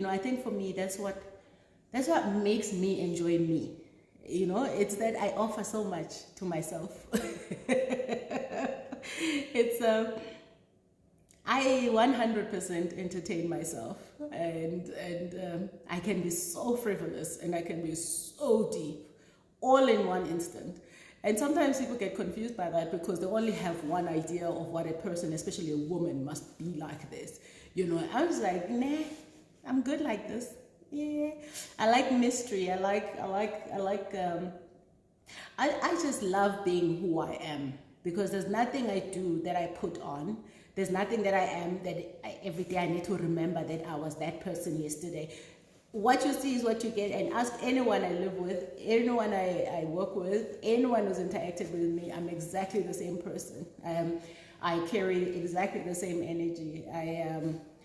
I think for me, that's what makes me enjoy me. It's that I offer so much to myself. It's I 100% entertain myself, and I can be so frivolous and I can be so deep, all in one instant. And sometimes people get confused by that because they only have one idea of what a person, especially a woman, must be like this. I was like, nah, I'm good like this. Yeah, I like mystery. I just love being who I am, because there's nothing I do that I put on. There's nothing that I am that every day I need to remember that I was that person yesterday. What you see is what you get, and ask anyone I live with, anyone I work with, anyone who's interacted with me, I'm exactly the same person. I carry exactly the same energy.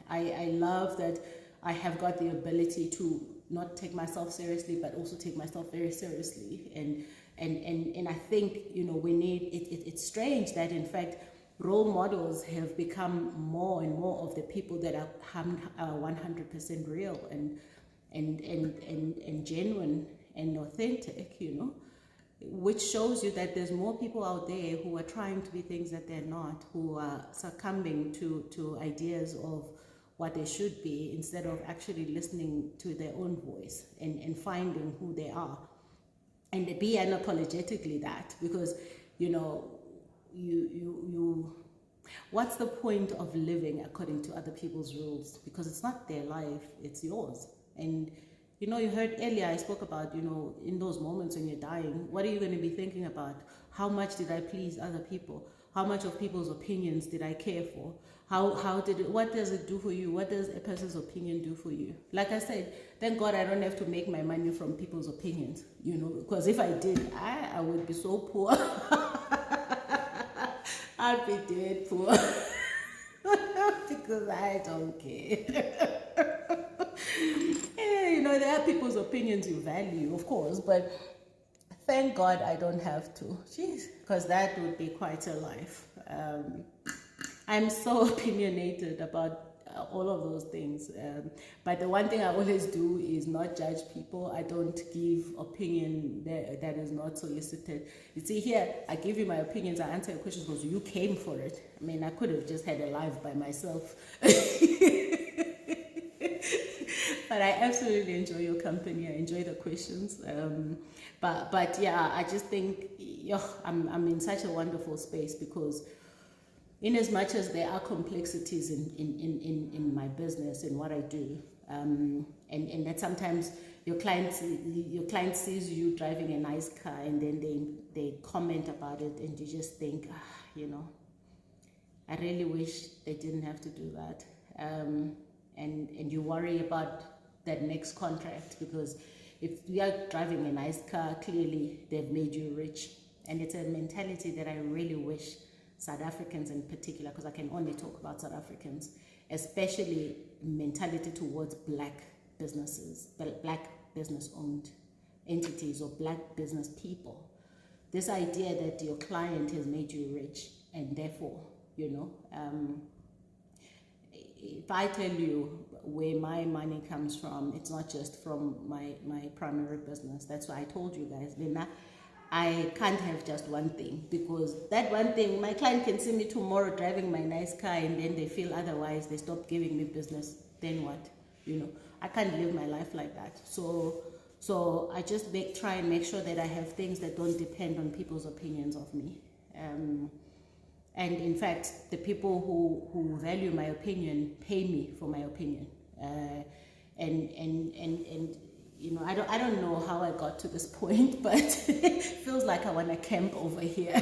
I love that I have got the ability to not take myself seriously, but also take myself very seriously. And I think, we need it. It's strange that, in fact, role models have become more and more of the people that are 100% real and genuine and authentic, which shows you that there's more people out there who are trying to be things that they're not, who are succumbing to ideas of what they should be, instead of actually listening to their own voice and finding who they are, and be unapologetically that. Because you what's the point of living according to other people's rules? Because it's not their life, it's yours. And you heard earlier I spoke about, in those moments when you're dying, what are you going to be thinking about? How much did I please other people? How much of people's opinions did I care for? What does it do for you? What does a person's opinion do for you? Like I said, thank God I don't have to make my money from people's opinions, because if I did, I would be so poor. I'd be dead poor. Because I don't care. Yeah, there are people's opinions you value, of course, but thank God I don't have to. Jeez, because that would be quite a life. I'm so opinionated about all of those things. But the one thing I always do is not judge people. I don't give opinion that is not solicited. You see, here, I give you my opinions, I answer your questions because you came for it. I mean, I could have just had a life by myself. But I absolutely enjoy your company. I enjoy the questions. But yeah, I just think I'm in such a wonderful space, because in as much as there are complexities in my business and what I do, and that sometimes your client sees you driving a nice car, and then they comment about it, and you just think, I really wish they didn't have to do that. And you worry about that next contract, because if you are driving a nice car, clearly they've made you rich. And it's a mentality that I really wish South Africans in particular, because I can only talk about South Africans, especially mentality towards black businesses, black business owned entities or black business people. This idea that your client has made you rich, and therefore, if I tell you where my money comes from, it's not just from my primary business. That's why I told you guys, Lena, I can't have just one thing, because that one thing, my client can see me tomorrow driving my nice car, and then they feel otherwise, they stop giving me business. Then what? I can't live my life like that. So I just try and make sure that I have things that don't depend on people's opinions of me. And in fact, the people who value my opinion pay me for my opinion. I don't know how I got to this point, but it feels like I want to camp over here.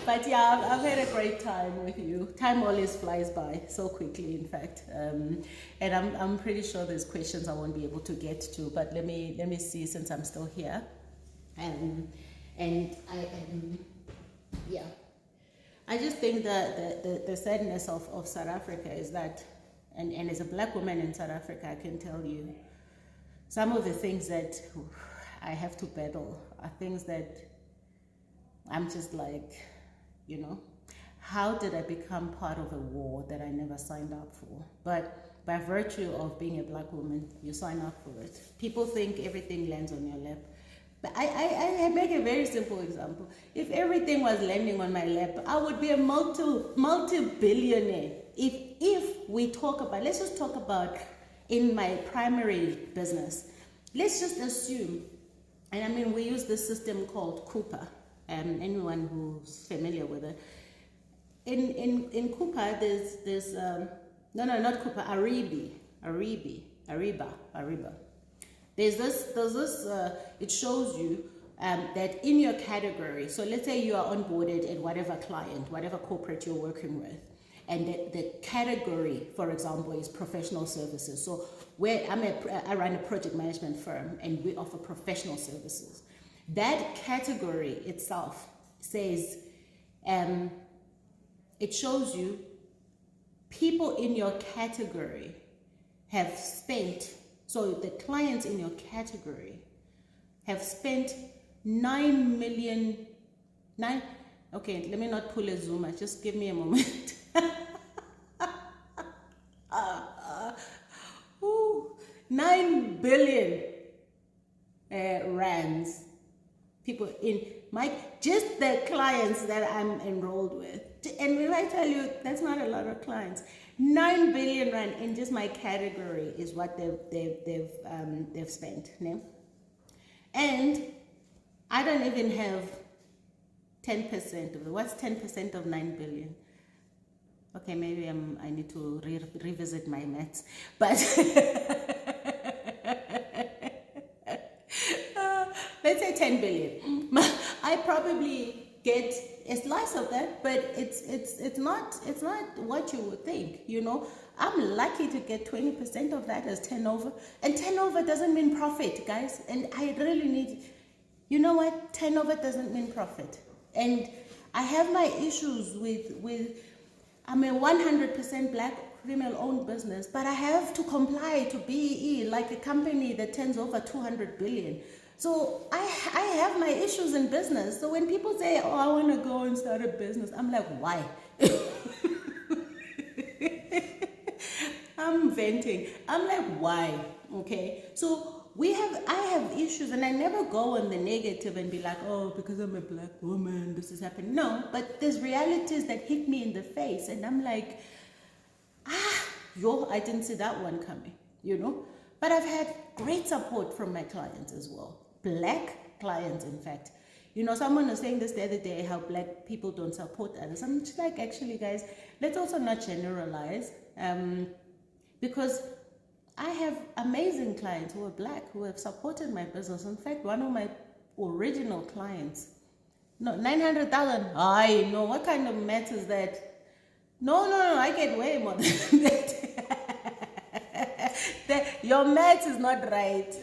But yeah, I've had a great time with you. Time always flies by so quickly, in fact. And I'm pretty sure there's questions I won't be able to get to, but let me see, since I'm still here. Yeah. I just think that the sadness of South Africa is that, and as a black woman in South Africa, I can tell you, some of the things that I have to battle are things that I'm just like, how did I become part of a war that I never signed up for? But by virtue of being a black woman, you sign up for it. People think everything lands on your lap. But I make a very simple example. If everything was landing on my lap, I would be a multi-billionaire. If we talk about, let's just talk about in my primary business. Let's just assume, and I mean, we use this system called Coupa. Anyone who's familiar with it. In Coupa, there's no, not Coupa, Ariba. There's this, it shows you that in your category, so let's say you are onboarded at whatever client, whatever corporate you're working with, and the category, for example, is professional services. So I run a project management firm, and we offer professional services. That category itself says, it shows you people in your category have spent, so the clients in your category have spent 9 million, okay, let me not pull a zoomer, just give me a moment. 9 billion rands. People in just the clients that I'm enrolled with. And when I tell you, that's not a lot of clients. 9 billion rand in just my category is what they've spent. No? And I don't even have 10% of it. What's 10% of 9 billion? Okay, maybe I need to revisit my maths. But let's say 10 billion. I probably get a slice of that, but it's not what you would think, you know. I'm lucky to get 20% of that as turnover, and turnover doesn't mean profit, guys. And I really need, you know what, turnover doesn't mean profit. And I have my issues with I'm a 100% black female-owned business, but I have to comply to BEE, like a company that turns over 200 billion. So I have my issues in business. So when people say, oh, I want to go and start a business, I'm like, why? I'm venting. I'm like, why? Okay. So I have issues, and I never go on the negative and be like, oh, because I'm a black woman, this is happening. No, but there's realities that hit me in the face, and I'm like, I didn't see that one coming, you know. But I've had great support from my clients as well. Black clients, in fact. You know, someone was saying this the other day, how black people don't support others. I'm just like, actually, guys, let's also not generalize. Because I have amazing clients who are black who have supported my business. In fact, one of my original clients, no, 900,000. I know, what kind of math is that? No, I get way more than that. Your math is not right.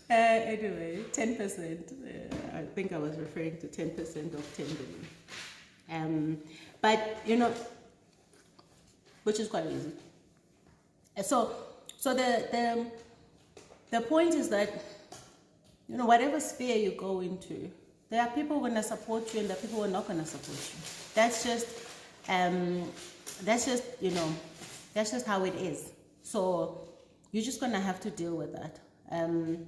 Anyway, 10%. I think I was referring to 10% of 10 billion. But you know, which is quite easy. So the point is that, you know, whatever sphere you go into, there are people who are going to support you and there are people who are not going to support you. That's just you know, that's just how it is. So you're just going to have to deal with that. And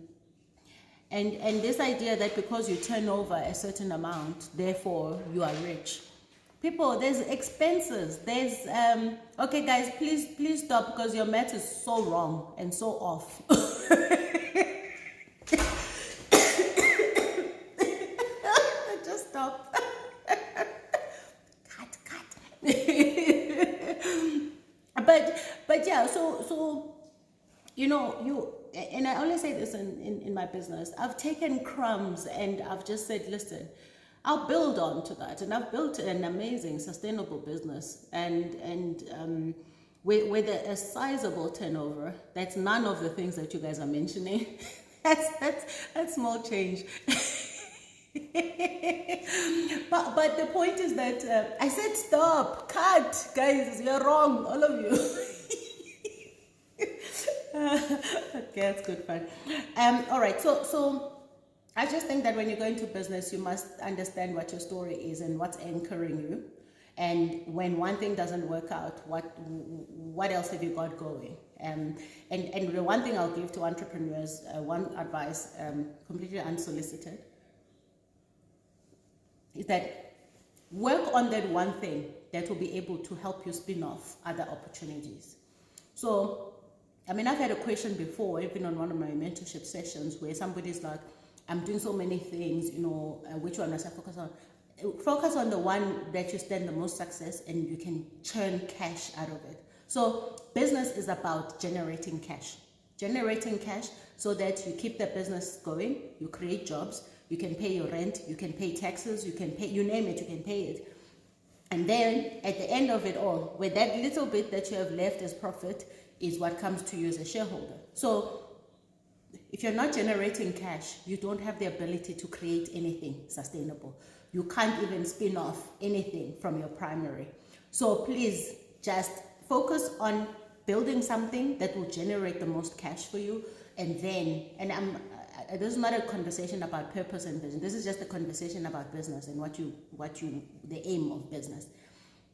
this idea that because you turn over a certain amount, therefore you are rich. People, there's expenses. There's okay, guys, please stop, because your math is so wrong and so off. Just stop. Cut. But yeah, so you know, and I only say this in my business. I've taken crumbs and I've just said, listen, I'll build on to that. And I've built an amazing, sustainable business and with a sizable turnover. That's none of the things that you guys are mentioning. That's small change. but the point is that I said stop, cut, guys, you're wrong, all of you. Okay, that's good fun. All right, so I just think that when you go into business, you must understand what your story is and what's anchoring you. And when one thing doesn't work out, what else have you got going? And the one thing I'll give to entrepreneurs, one advice, completely unsolicited, is that work on that one thing that will be able to help you spin off other opportunities. So, I mean, I've had a question before, even on one of my mentorship sessions, where somebody's like, I'm doing so many things, which one must I focus on? Focus on the one that you stand the most success and you can churn cash out of it. So business is about generating cash so that you keep the business going, you create jobs, you can pay your rent, you can pay taxes, you can pay, you name it, you can pay it. And then at the end of it all, where that little bit that you have left as profit is what comes to you as a shareholder. So if you're not generating cash, you don't have the ability to create anything sustainable. You can't even spin off anything from your primary. So please just focus on building something that will generate the most cash for you. And then, this is not a conversation about purpose and vision. This is just a conversation about business and the aim of business.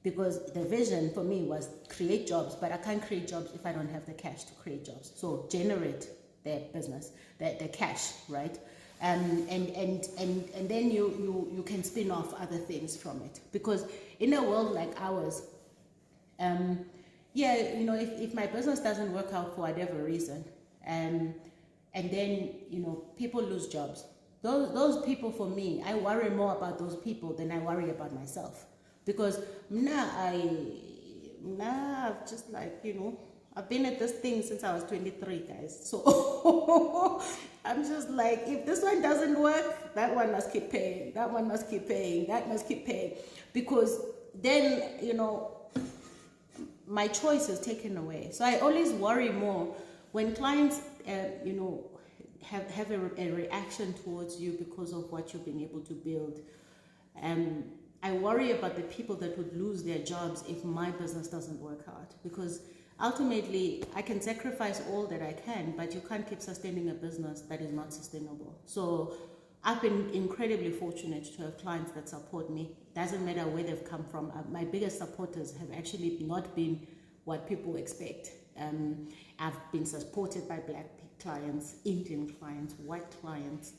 Because the vision for me was create jobs, but I can't create jobs if I don't have the cash to create jobs. So generate the business, the cash, right? And then you can spin off other things from it. Because in a world like ours, if my business doesn't work out for whatever reason, and then people lose jobs, those people, for me, I worry more about those people than I worry about myself. Because I've just I've been at this thing since I was 23, guys. So I'm just like, if this one doesn't work, that one must keep paying. That one must keep paying. That must keep paying. Because then, my choice is taken away. So I always worry more when clients, have a reaction towards you because of what you've been able to build. I worry about the people that would lose their jobs if my business doesn't work out. Because ultimately, I can sacrifice all that I can, but you can't keep sustaining a business that is not sustainable. So I've been incredibly fortunate to have clients that support me. Doesn't matter where they've come from. My biggest supporters have actually not been what people expect. I've been supported by Black clients, Indian clients, white clients.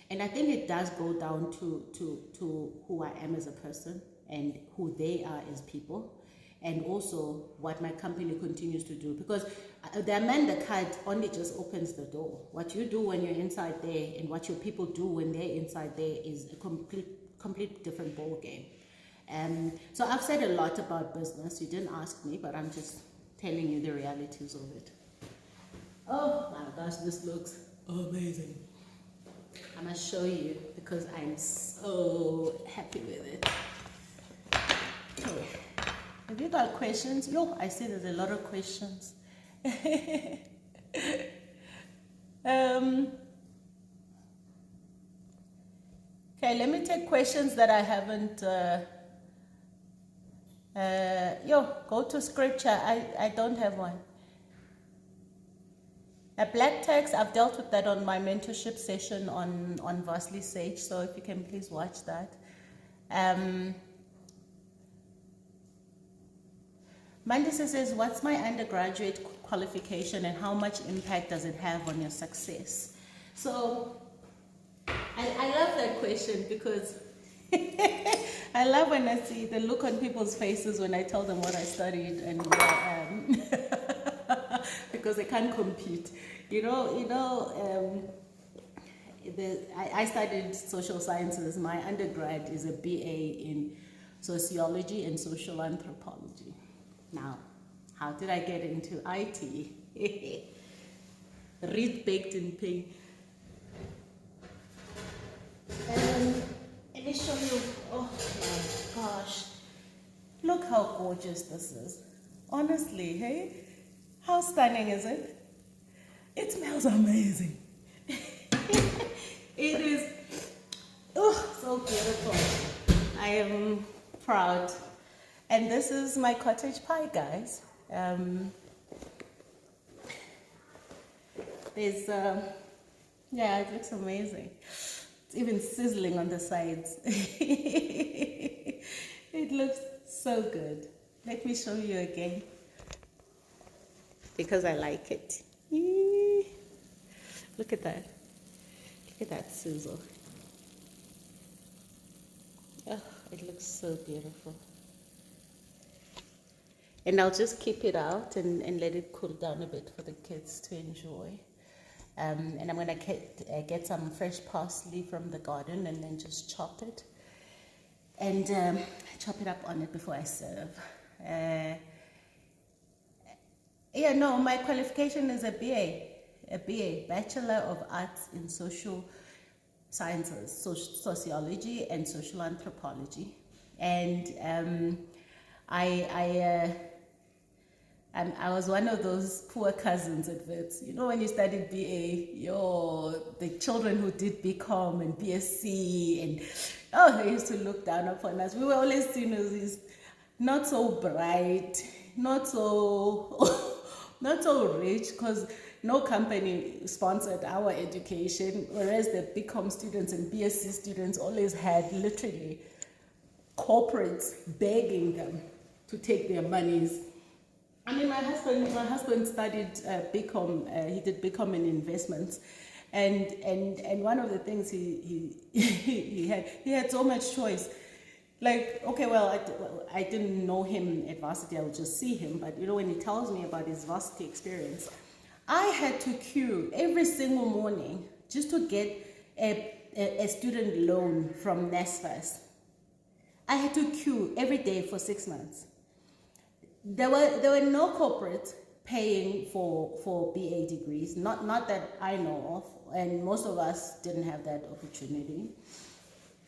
And I think it does go down to who I am as a person and who they are as people. And also what my company continues to do. Because the Amanda card only just opens the door. What you do when you're inside there and what your people do when they're inside there is a complete different ball game. So I've said a lot about business. You didn't ask me, but I'm just telling you the realities of it. Oh my gosh, this looks amazing. I must show you because I'm so happy with it. Okay. Have you got questions? Yo, I see there's a lot of questions. Okay, let me take questions that I haven't. Go to scripture. I don't have one. A black text, I've dealt with that on my mentorship session on Vastly Sage. So if you can please watch that. Mandisa says, what's my undergraduate qualification and how much impact does it have on your success? So I love that question because I love when I see the look on people's faces when I tell them what I studied and where I am. Because they can't compete. I studied social sciences. My undergrad is a BA in sociology and social anthropology. Now, how did I get into IT? Read, baked, and pay. Let me show you. Oh my gosh. Look how gorgeous this is. Honestly, hey? How stunning is it? It smells amazing. It is so beautiful. I am proud. And this is my cottage pie, guys. There's Yeah, it looks amazing. It's even sizzling on the sides. It looks so good. Let me show you again because I like it. Eee. Look at that. Look at that sizzle. Oh, it looks so beautiful. And I'll just keep it out and let it cool down a bit for the kids to enjoy. And I'm going to get some fresh parsley from the garden and then just chop it. And chop it up on it before I serve. Yeah, no, my qualification is a BA, Bachelor of Arts in Social Sciences, Sociology and Social Anthropology. And I was one of those poor cousins at Wits. You know, when you studied BA, the children who did BCom and BSc, and they used to look down upon us. We were always seen as these not so bright, not so not so rich, because no company sponsored our education, whereas the BCom students and BSc students always had literally corporates begging them to take their monies. I mean, my husband studied BCom. He did BCom in investments, and one of the things he had so much choice. Like, okay, well, I didn't know him at varsity. I would just see him, but you know, when he tells me about his varsity experience, I had to queue every single morning just to get a student loan from NSFAS. I had to queue every day for 6 months. There were no corporates paying for BA degrees, not that I know of, and most of us didn't have that opportunity.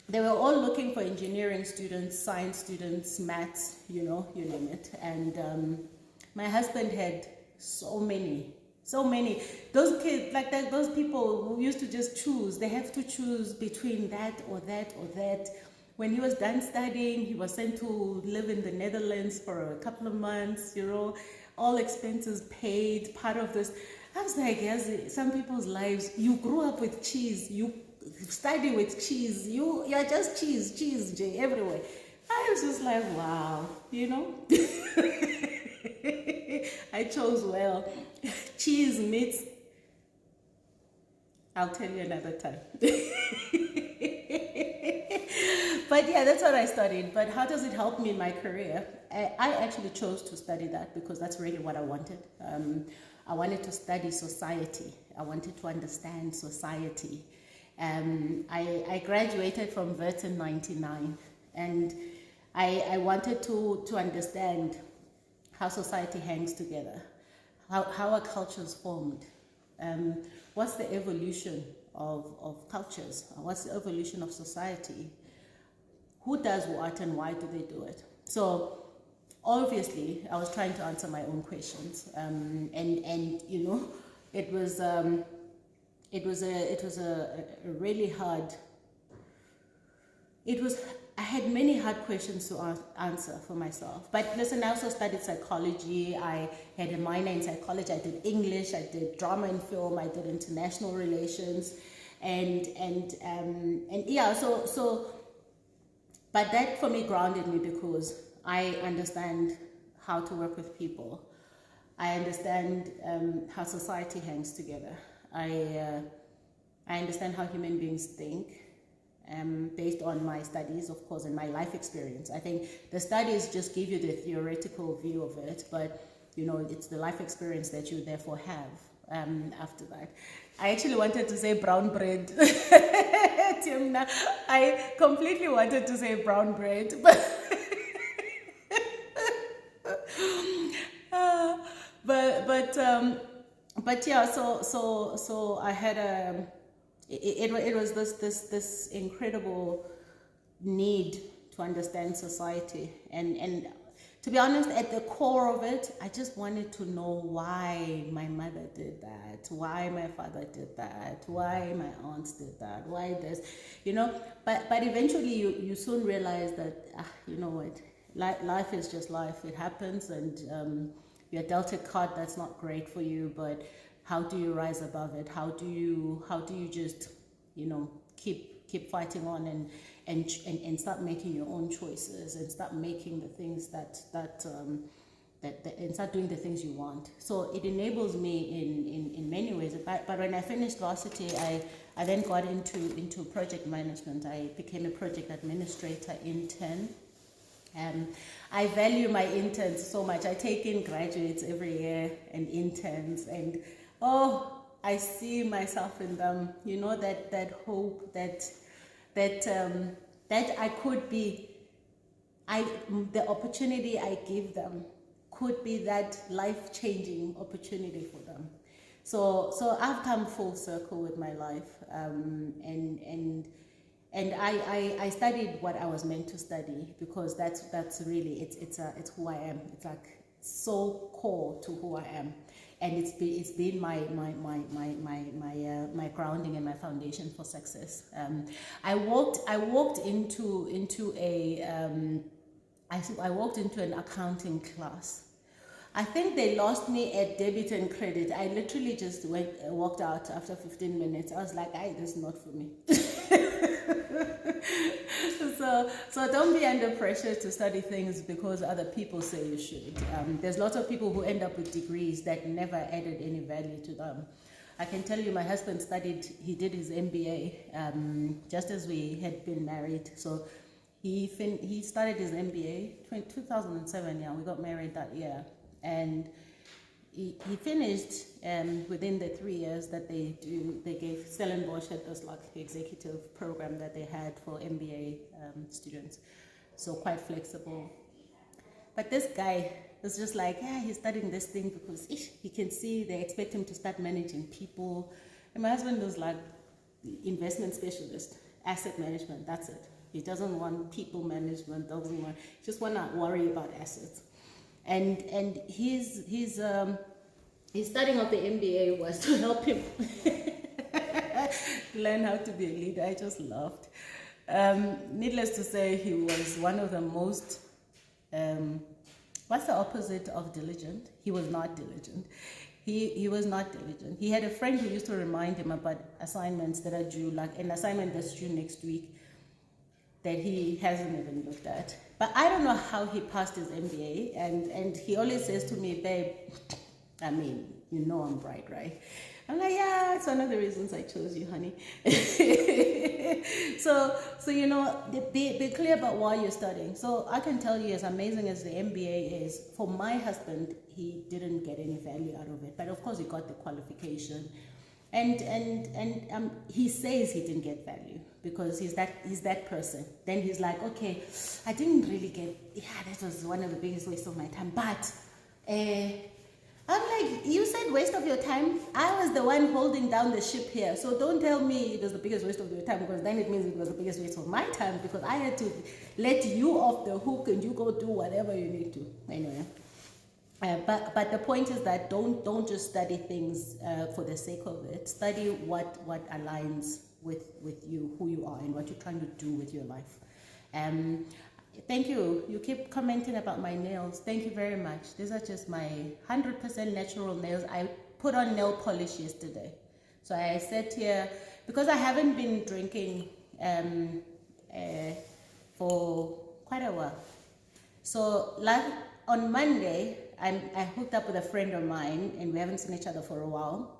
They were all looking for engineering students, science students, maths, you name it. And my husband had so many. Those kids, like that, those people who used to just choose, they have to choose between that or that or that. When he was done studying, he was sent to live in the Netherlands for a couple of months, all expenses paid, part of this. I was like, yes, some people's lives, you grew up with cheese, you study with cheese, you're just cheese, Jay, everywhere. I was just like, wow, I chose well. Cheese meets, I'll tell you another time. But yeah, that's what I studied. But how does it help me in my career? I actually chose to study that because that's really what I wanted. I wanted to study society. I wanted to understand society. I graduated from Wits in 99, and I wanted to understand how society hangs together, how a culture is formed, what's the evolution of cultures, what's the evolution of society, who does what and why do they do it. So obviously I was trying to answer my own questions, and it was a really hard. I had many hard questions to answer for myself. But listen, I also studied psychology. I had a minor in psychology. I did English. I did drama and film. I did international relations, and yeah. So, but that for me grounded me because I understand how to work with people. I understand how society hangs together. I understand how human beings think, based on my studies, of course, and my life experience. I think the studies just give you the theoretical view of it, but it's the life experience that you therefore have after that. I actually wanted to say brown bread. Timna, I completely wanted to say brown bread, but yeah. So I had it was this incredible need to understand society, and to be honest, at the core of it, I just wanted to know why my mother did that, why my father did that, why my aunts did that, why this, But eventually, you soon realize that you know what, life is just life. It happens, and you're dealt a card that's not great for you, but how do you rise above it? How do you just, you know, keep fighting on and start making your own choices and start making the things that and start doing the things you want. So it enables me in many ways. But when I finished varsity, I then got into project management. I became a project administrator intern. I value my interns so much. I take in graduates every year and interns, and I see myself in them. You know, that hope that I could be. The opportunity I give them could be that life-changing opportunity for them. So I've come full circle with my life, and I studied what I was meant to study, because that's really it's who I am. It's like so core to who I am, and it's been my grounding and my foundation for success. I walked into an accounting class. I think they lost me at debit and credit. I literally just walked out after 15 minutes. I was like, this is not for me. So don't be under pressure to study things because other people say you should. There's lots of people who end up with degrees that never added any value to them. I can tell you, my husband he did his MBA just as we had been married. So he started his MBA 2007. Yeah, we got married that year. And he finished within the 3 years that they gave. Stellenbosch had this like executive program that they had for MBA students, so quite flexible. But this guy was just like, he's studying this thing because he can see they expect him to start managing people. And my husband was like, investment specialist, asset management, that's it. He doesn't want people management, he just want to worry about assets. And his studying of the MBA was to help him learn how to be a leader. I just laughed. Needless to say, he was one of the most, what's the opposite of diligent? He was not diligent. He was not diligent. He had a friend who used to remind him about assignments that are due, like an assignment that's due next week that he hasn't even looked at. But I don't know how he passed his MBA, and he always says to me, babe, I mean, you know I'm bright, right? I'm like, yeah, it's one of the reasons I chose you, honey. so you know, be clear about why you're studying. So I can tell you, as amazing as the MBA is, for my husband, he didn't get any value out of it. But of course, he got the qualification. And he says he didn't get value because he's that person. Then he's like, okay, I didn't really get, that was one of the biggest wastes of my time. But I'm like, you said waste of your time. I was the one holding down the ship here. So don't tell me it was the biggest waste of your time, because then it means it was the biggest waste of my time, because I had to let you off the hook and you go do whatever you need to. Anyway. But the point is that don't just study things for the sake of it. Study what aligns with you, who you are, and what you're trying to do with your life. Thank you. You keep commenting about my nails. Thank you very much. These are just my 100% natural nails. I put on nail polish yesterday. So I sat here, because I haven't been drinking for quite a while. So on Monday, I hooked up with a friend of mine, and we haven't seen each other for a while.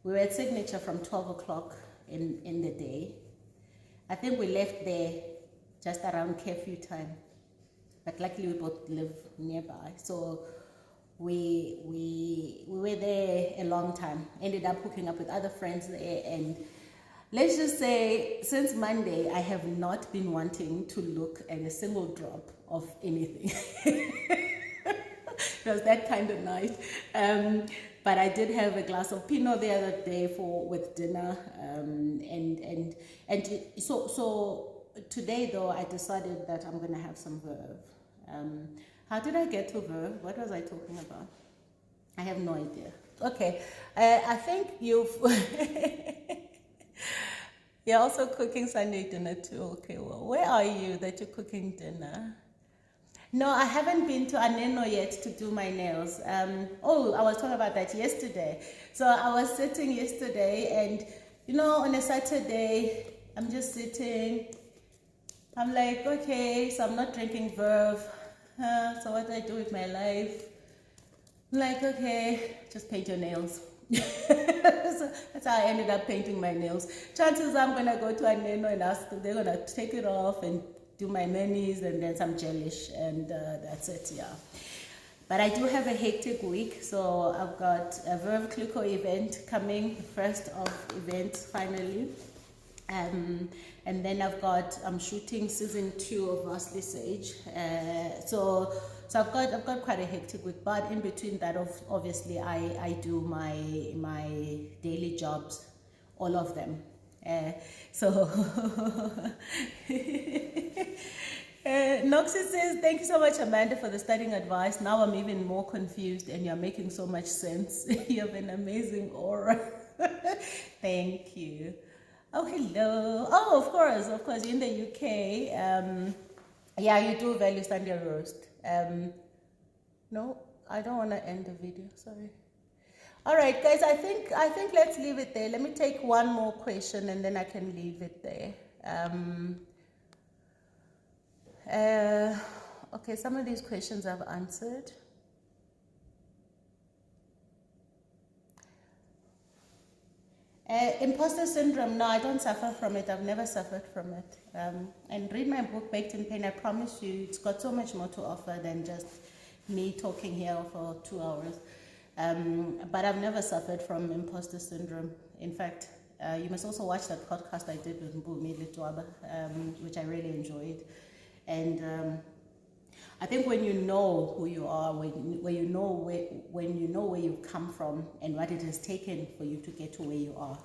We were at Signature from 12 o'clock in the day. I think we left there just around curfew time, but luckily we both live nearby. So we were there a long time. Ended up hooking up with other friends there, and let's just say since Monday, I have not been wanting to look at a single drop of anything. It was that kind of night. But I did have a glass of Pinot the other day with dinner. So today, though, I decided that I'm going to have some Verve. How did I get to Verve? What was I talking about? I have no idea. Okay. I think you're also cooking Sunday dinner too. Okay, well, where are you that you're cooking dinner? No, I haven't been to Aneno yet to do my nails. Oh, I was talking about that yesterday. So I was sitting yesterday, and on a Saturday, I'm just sitting. I'm like, okay, so I'm not drinking Verve. So what do I do with my life? I'm like, okay, just paint your nails. So that's how I ended up painting my nails. Chances I'm gonna go to Aneno and ask them, they're gonna take it off and do my manis and then some gelish, and that's it, yeah. But I do have a hectic week, so I've got a Verve Clico event coming, the first of events finally. And then I'm shooting season 2 of Vastly Sage. So I've got quite a hectic week, but in between that, obviously I do my daily jobs, all of them. So Noxie says, thank you so much, Amanda, for the studying advice. Now I'm even more confused, and you're making so much sense. You have an amazing aura. Thank you. Oh, hello. Oh, of course. You're in the UK. Yeah, you do value Sunday roast. No, I don't want to end the video. Sorry. All right, guys. I think let's leave it there. Let me take one more question, and then I can leave it there. Okay, some of these questions I've answered. Imposter syndrome, no, I don't suffer from it. I've never suffered from it. And read my book, Baked in Pain. I promise you, it's got so much more to offer than just me talking here for 2 hours. But I've never suffered from imposter syndrome. In fact, you must also watch that podcast I did with Mpumi Litwaba, which I really enjoyed. And I think when you know who you are, when you know where you've come from and what it has taken for you to get to where you are,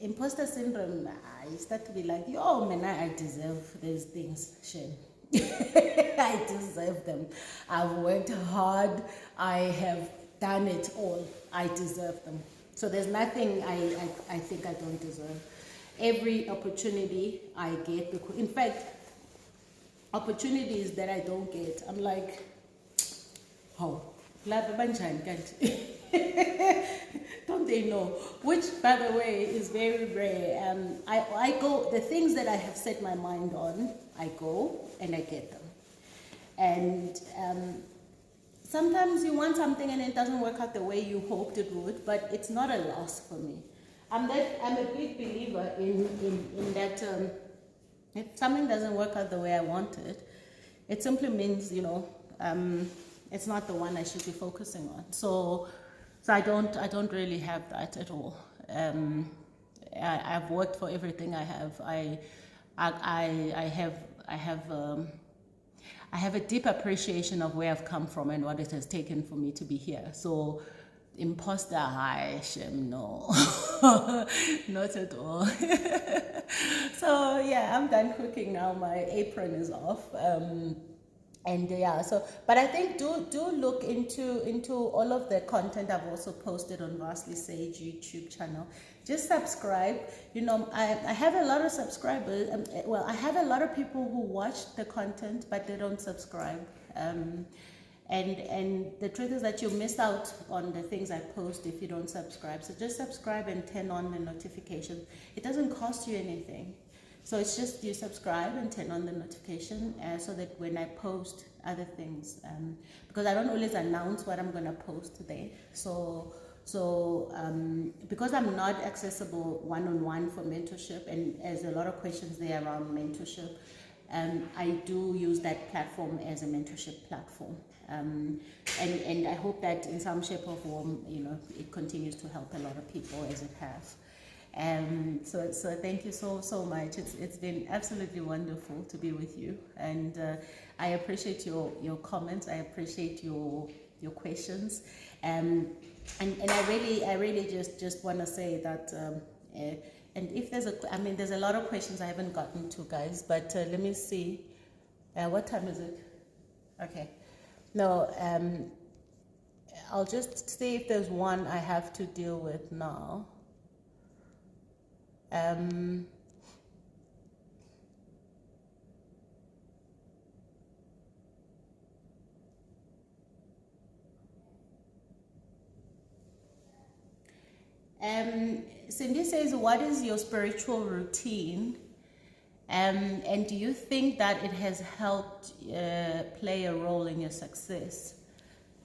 imposter syndrome, I start to be like, yo, man, I deserve these things, Shane. I deserve them. I've worked hard. I have done it all. I deserve them. So there's nothing I think I don't deserve. Every opportunity I get, in fact, opportunities that I don't get, I'm like, oh, don't they know? Which, by the way, is very rare. I go, the things that I have set my mind on, I go and I get them. And sometimes you want something and it doesn't work out the way you hoped it would, but it's not a loss for me. I'm a big believer in that. If something doesn't work out the way I want it, it simply means, it's not the one I should be focusing on. So I don't really have that at all. I've worked for everything I have. I have a deep appreciation of where I've come from and what it has taken for me to be here. So imposter, hi, Shem, no, not at all. So yeah, I'm done cooking now. My apron is off. And yeah, but I think do look into all of the content I've also posted on Vastly Sage YouTube channel. Just subscribe. I have a lot of subscribers. Well, I have a lot of people who watch the content, but they don't subscribe. And the truth is that you miss out on the things I post if you don't subscribe. So just subscribe and turn on the notifications. It doesn't cost you anything. So it's just you subscribe and turn on the notification so that when I post other things, because I don't always announce what I'm going to post today. So because I'm not accessible one-on-one for mentorship, and there's a lot of questions there around mentorship, I do use that platform as a mentorship platform. And I hope that in some shape or form, it continues to help a lot of people as it has. So thank you so much. It's been absolutely wonderful to be with you, and I appreciate your comments. I appreciate your questions, and I really just want to say that. And if there's there's a lot of questions I haven't gotten to, guys. But let me see. What time is it? Okay. No. I'll just see if there's one I have to deal with now. Okay, Cindy says, what is your spiritual routine? And do you think that it has helped play a role in your success?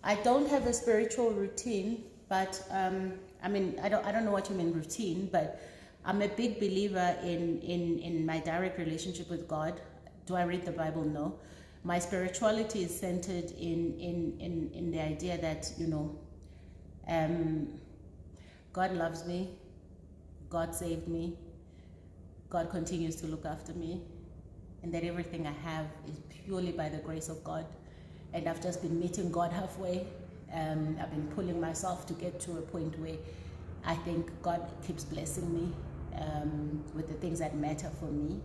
I don't have a spiritual routine, but I mean, I don't know what you mean routine, but I'm a big believer in my direct relationship with God. Do I read the Bible? No. My spirituality is centered in the idea that, you know, God loves me, God saved me, God continues to look after me, and that everything I have is purely by the grace of God. And I've just been meeting God halfway. I've been pulling myself to get to a point where I think God keeps blessing me with the things that matter for me.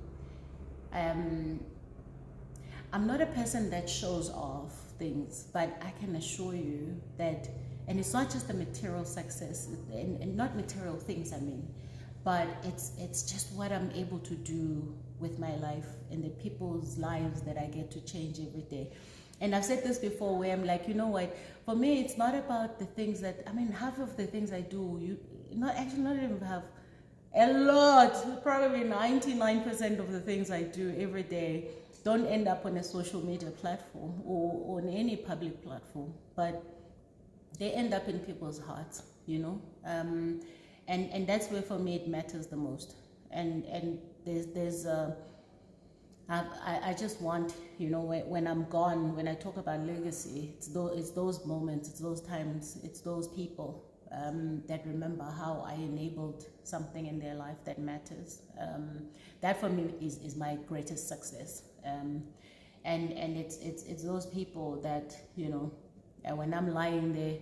I'm not a person that shows off things, but I can assure you that, and it's not just the material success, and not material things, I mean, but it's just what I'm able to do with my life and the people's lives that I get to change every day. And I've said this before, where I'm like, you know what, for me, it's not about the things that, I mean, half of the things I do, not even half, a lot, probably 99% of the things I do every day don't end up on a social media platform or on any public platform, but they end up in people's hearts, you know? And that's where, for me, it matters the most. And I just want, you know, when I'm gone, when I talk about legacy, it's those moments, it's those times, it's those people that remember how I enabled something in their life that matters. That for me is my greatest success. And it's those people that, you know, when I'm lying there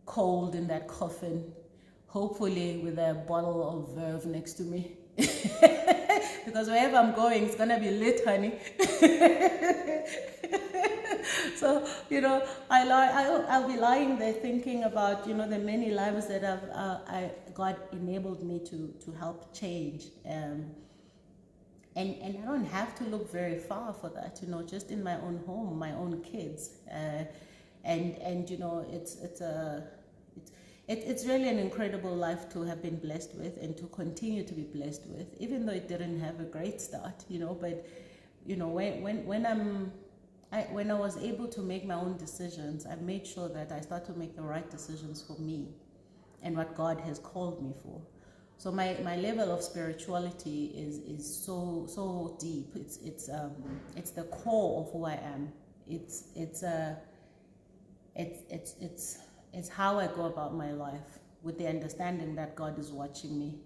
cold in that coffin, hopefully with a bottle of Verve next to me. Because wherever I'm going, it's gonna be lit, honey. So, you know, I'll be lying there thinking about, you know, the many lives that God enabled me to help change. And I don't have to look very far for that, you know, just in my own home, my own kids. And you know, it's really an incredible life to have been blessed with and to continue to be blessed with, even though it didn't have a great start, you know. But you know, when I was able to make my own decisions, I made sure that I start to make the right decisions for me and what God has called me for. So my level of spirituality is so deep. It's the core of who I am. It's how I go about my life, with the understanding that God is watching me.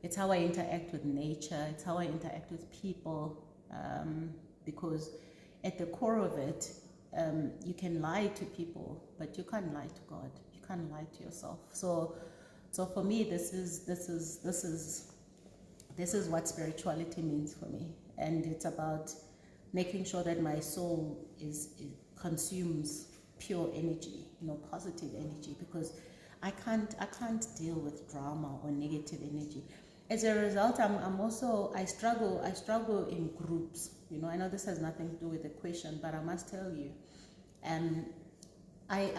It's how I interact with nature. It's how I interact with people, because at the core of it, you can lie to people, but you can't lie to God. You can't lie to yourself. So for me, this is what spirituality means for me, and it's about making sure that my soul consumes pure energy, you know, positive energy, because I can't deal with drama or negative energy. As a result, I struggle in groups. You know, I know this has nothing to do with the question, but I must tell you, I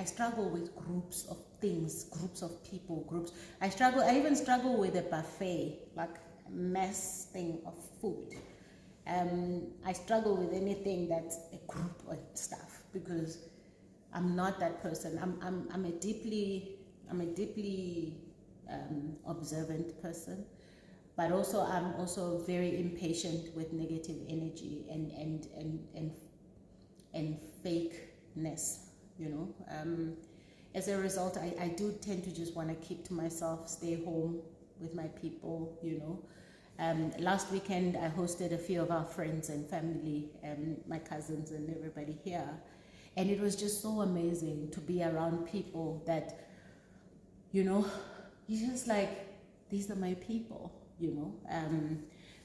struggle with groups of things, groups of people, groups. I even struggle with a buffet, like a mass thing of food. I struggle with anything that's a group or stuff, because I'm not that person. I'm a deeply observant person, but also I'm also very impatient with negative energy and fakeness, you know. As a result, I do tend to just want to keep to myself, stay home with my people, you know. Last weekend, I hosted a few of our friends and family, my cousins and everybody here. And it was just so amazing to be around people that, you know, you're just like, these are my people, you know.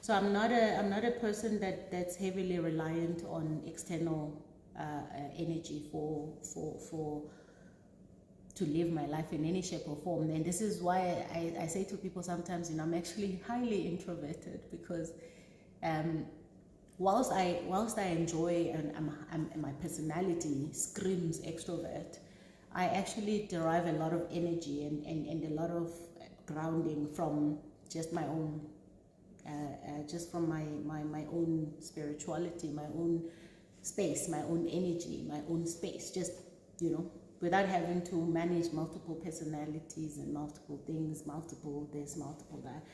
So I'm not a person that's heavily reliant on external energy to live my life in any shape or form. And this is why I say to people sometimes, you know, I'm actually highly introverted, because whilst I enjoy and my personality screams extrovert, I actually derive a lot of energy and a lot of grounding from just my own, just from my own spirituality, my own space, my own energy, my own space, just, you know, without having to manage multiple personalities and multiple things, multiple this, multiple that.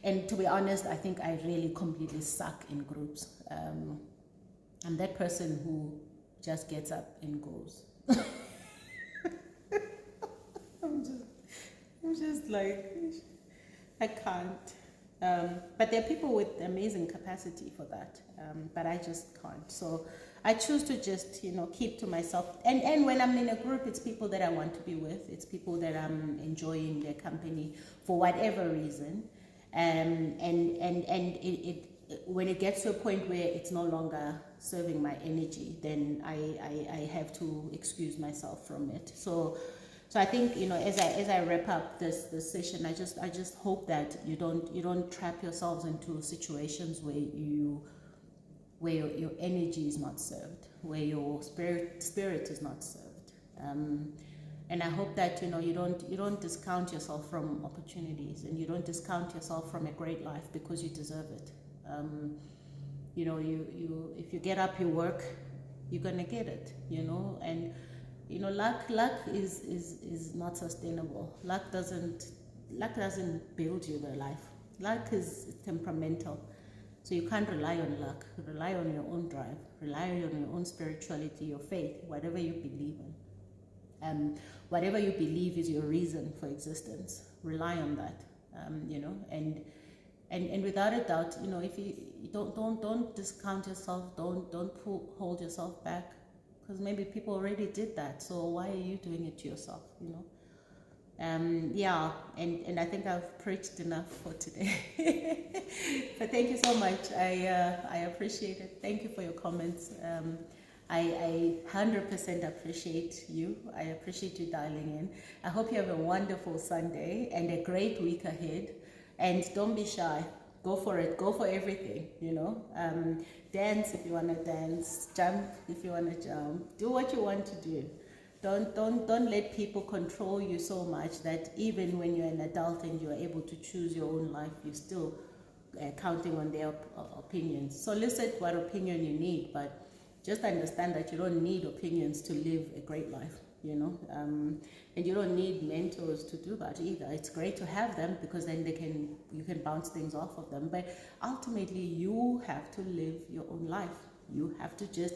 And to be honest, I think I really completely suck in groups. I'm that person who just gets up and goes. I'm just like, I can't. But there are people with amazing capacity for that, but I just can't. So I choose to just, you know, keep to myself. And when I'm in a group, it's people that I want to be with. It's people that I'm enjoying their company for whatever reason. And when it gets to a point where it's no longer serving my energy, then I have to excuse myself from it. So I think, you know, as I wrap up this session, I just hope that you don't trap yourselves into situations where your energy is not served, where your spirit is not served. And I hope that, you know, you don't discount yourself from opportunities, and you don't discount yourself from a great life because you deserve it. You know, if you get up, you work, you're gonna get it. You know, and you know, luck is not sustainable. Luck doesn't build you the life. Luck is temperamental. So you can't rely on luck. Rely on your own drive. Rely on your own spirituality, your faith, whatever you believe in. Whatever you believe is your reason for existence. Rely on that. You know, and without a doubt, you know, if you don't discount yourself, don't hold yourself back, because maybe people already did that. So why are you doing it to yourself? You know. Yeah, and I think I've preached enough for today. But thank you so much. I appreciate it. Thank you for your comments. I 100% appreciate you. I appreciate you dialing in. I hope you have a wonderful Sunday and a great week ahead. And don't be shy. Go for it. Go for everything, you know. Dance if you want to dance. Jump if you want to jump. Do what you want to do. Don't let people control you so much that even when you're an adult and you're able to choose your own life, you're still counting on their opinions. Solicit what opinion you need, but just understand that you don't need opinions to live a great life, you know. And you don't need mentors to do that either. It's great to have them because then you can bounce things off of them. But ultimately, you have to live your own life. You have to just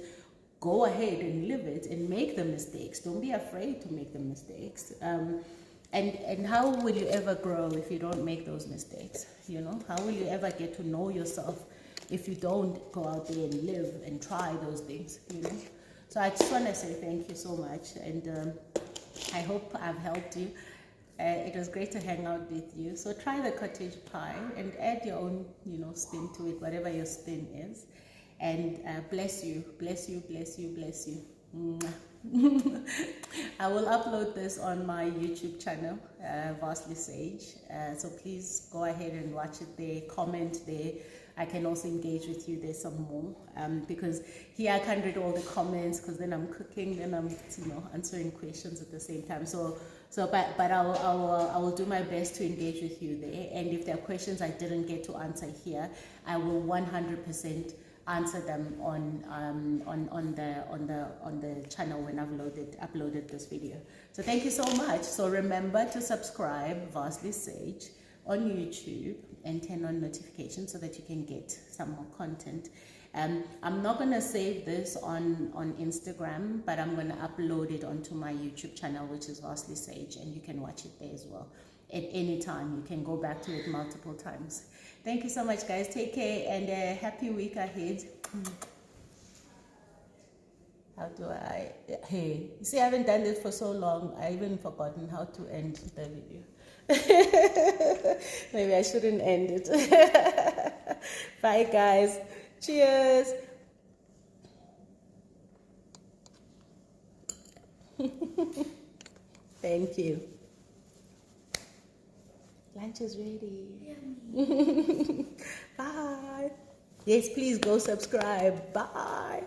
go ahead and live it and make the mistakes. Don't be afraid to make the mistakes. And how will you ever grow if you don't make those mistakes? You know, how will you ever get to know yourself if you don't go out there and live and try those things? You know. So I just want to say thank you so much, and I hope I've helped you. It was great to hang out with you. So try the cottage pie and add your own, you know, spin to it, whatever your spin is. And bless you, bless you, bless you, bless you. I will upload this on my YouTube channel, Vastly Sage. So please go ahead and watch it there, comment there. I can also engage with you there some more, because here I can't read all the comments because then I'm cooking, then I'm, you know, answering questions at the same time. But I will do my best to engage with you there. And if there are questions I didn't get to answer here, I will 100% answer them on the channel when I've uploaded this video. So thank you so much. So remember to subscribe Vastly Sage on YouTube and turn on notifications so that you can get some more content. I'm not going to save this on Instagram, but I'm going to upload it onto my YouTube channel, which is Vastly Sage, and you can watch it there as well. At any time, you can go back to it multiple times. Thank you so much, guys. Take care and a happy week ahead. How do I? Hey, you see, I haven't done it for so long. I even forgotten how to end the video. Maybe I shouldn't end it. Bye, guys. Cheers. Thank you. Lunch is ready. Bye. Yes, please go subscribe. Bye.